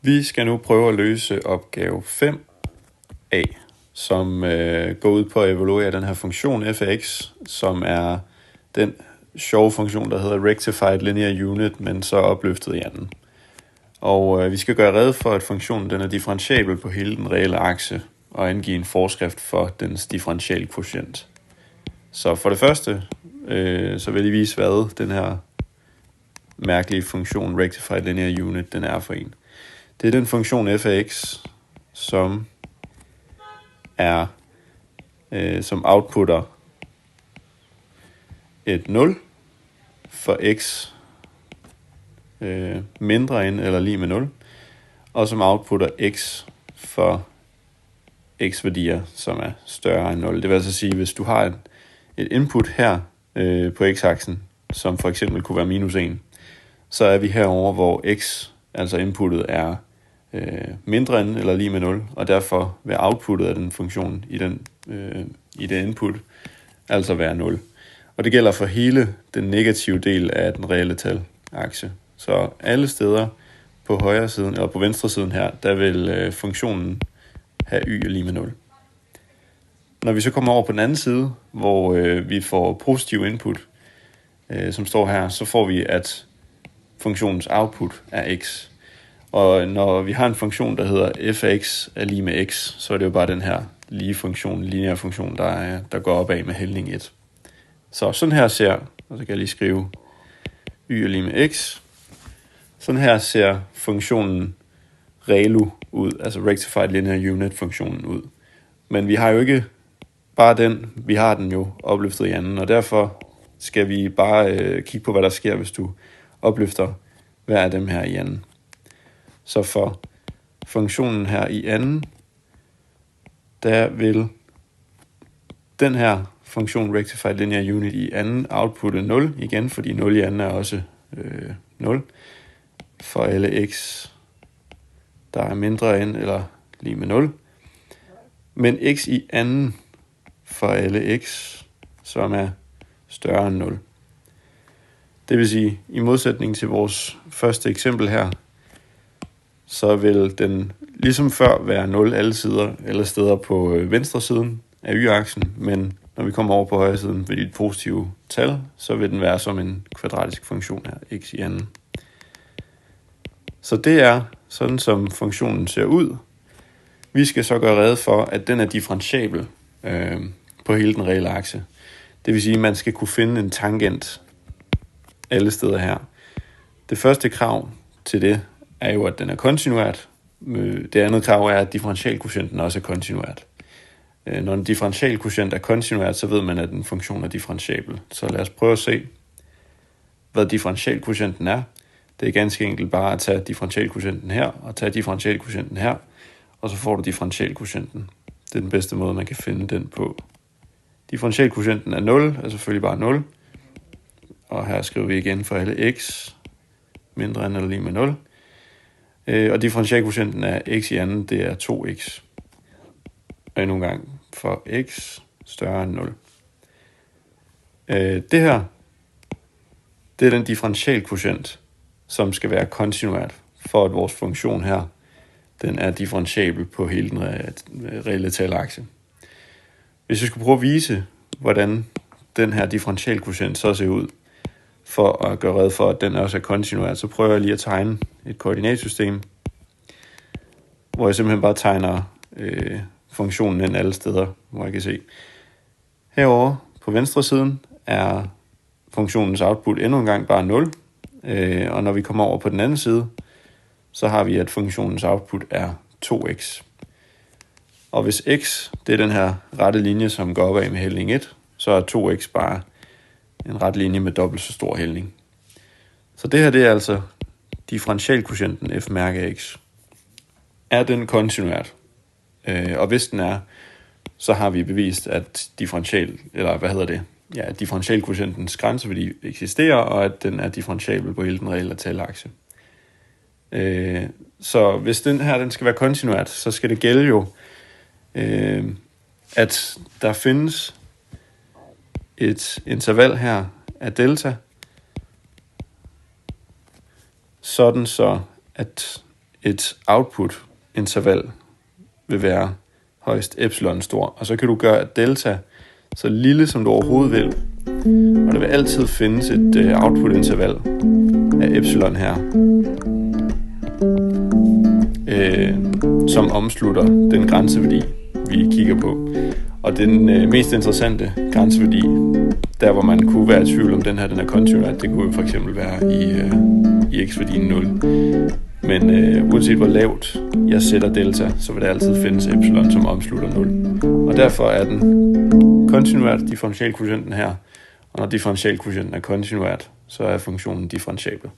Vi skal nu prøve at løse opgave 5a, som går ud på at evaluere den her funktion f af x, som er den sjove funktion, der hedder rectified linear unit, men så opløftet i anden. Og vi skal gøre rede for, at funktionen den er differentiabel på hele den reelle akse, og angive en forskrift for dens differentialkvotient. Så for det første, så vil jeg vise, hvad den her mærkelige funktion rectified linear unit, den er for en. Det er den funktion f af x, som er som outputter et 0 for x mindre end eller lige med 0, og som outputter x for x-værdier, som er større end 0. Det vil altså sige, hvis du har et input her på x-aksen, som for eksempel kunne være minus 1, så er vi herover, hvor x, altså inputtet, er mindre end eller lige med 0, og derfor vil outputtet af den funktion i det input altså være 0. Og det gælder for hele den negative del af den reelle talakse. Så alle steder på højre siden eller på venstre siden her, der vil funktionen have y lige med 0. Når vi så kommer over på den anden side, hvor vi får positiv input, som står her, så får vi, at funktionens output er x. Og når vi har en funktion, der hedder f af x er lige med x, så er det jo bare den her lineære funktion, der går opad med hældning 1. Så sådan her ser, og så kan jeg lige skrive y er lige med x. Sådan her ser funktionen ReLU ud, altså rectified linear unit funktionen ud. Men vi har jo ikke bare den, vi har den jo opløftet i anden, og derfor skal vi bare kigge på, hvad der sker, hvis du opløfter hver af dem her i anden. Så for funktionen her i anden, der vil den her funktion rectified linear unit i anden outputte 0 igen, fordi 0 i anden er også 0 for alle x, der er mindre end eller lige med 0. Men x i anden for alle x, som er større end 0. Det vil sige, i modsætning til vores første eksempel her, så vil den ligesom før være 0 alle steder på venstre siden af y-aksen, men når vi kommer over på højre siden ved et positivt tal, så vil den være som en kvadratisk funktion her, x i anden. Så det er sådan, som funktionen ser ud. Vi skal så gøre rede for, at den er differentiabel på hele den reelle akse. Det vil sige, at man skal kunne finde en tangent alle steder her. Det første krav til det er jo, at den er kontinuert. Det andet krav er, at differentialkvotienten også er kontinuert. Når en differentialkvotient er kontinuert, så ved man, at en funktion er differentiabel. Så lad os prøve at se, hvad differentialkvotienten er. Det er ganske enkelt bare at tage differentialkvotienten her, og tage differentialkvotienten her, og så får du differentialkvotienten. Det er den bedste måde, man kan finde den på. Differentialkvotienten er 0, er selvfølgelig bare 0. Og her skriver vi igen for alle x, mindre end eller lige med 0. Og differentialkvotienten af x i anden, det er 2x. Og endnu en gang for x større end 0. Det her, det er den differentialkvotient, som skal være kontinuert, for at vores funktion her, den er differentiabel på hele den reelle talakse. Hvis vi skulle prøve at vise, hvordan den her differentialkvotient så ser ud, for at gøre rede for, at den også er kontinuert, så prøver jeg lige at tegne et koordinatsystem, hvor jeg simpelthen bare tegner funktionen ind alle steder, hvor jeg kan se. Herovre på venstre siden er funktionens output endnu en gang bare 0, og når vi kommer over på den anden side, så har vi, at funktionens output er 2x. Og hvis x, det er den her rette linje, som går opad med hældning 1, så er 2x bare en ret linje med dobbelt så stor hældning. Så det her, det er altså differentialkvotienten f mærke af x. Er den kontinuert? Og hvis den er, så har vi bevist, at differentialkvotientens grænseværdi eksisterer, og at den er differentiabel på hele den reelle talakse. Så hvis den her den skal være kontinuert, så skal det gælde jo, at der findes et interval her af delta, sådan så at et output-interval vil være højst epsilon stor. Og så kan du gøre delta så lille som du overhovedet vil. Og der vil altid findes et output-interval af epsilon her, som omslutter den grænseværdi, vi kigger på. Og den mest interessante grænseværdi, der hvor man kunne være i tvivl om den her, den er continuat, det kunne jo for eksempel være i x-værdien 0. Men uanset hvor lavt jeg sætter delta, så vil der altid findes epsilon, som omslutter 0. Og derfor er den continuat differentialkvotienten her, og når differentialkvotienten er continuat, så er funktionen differentiabel.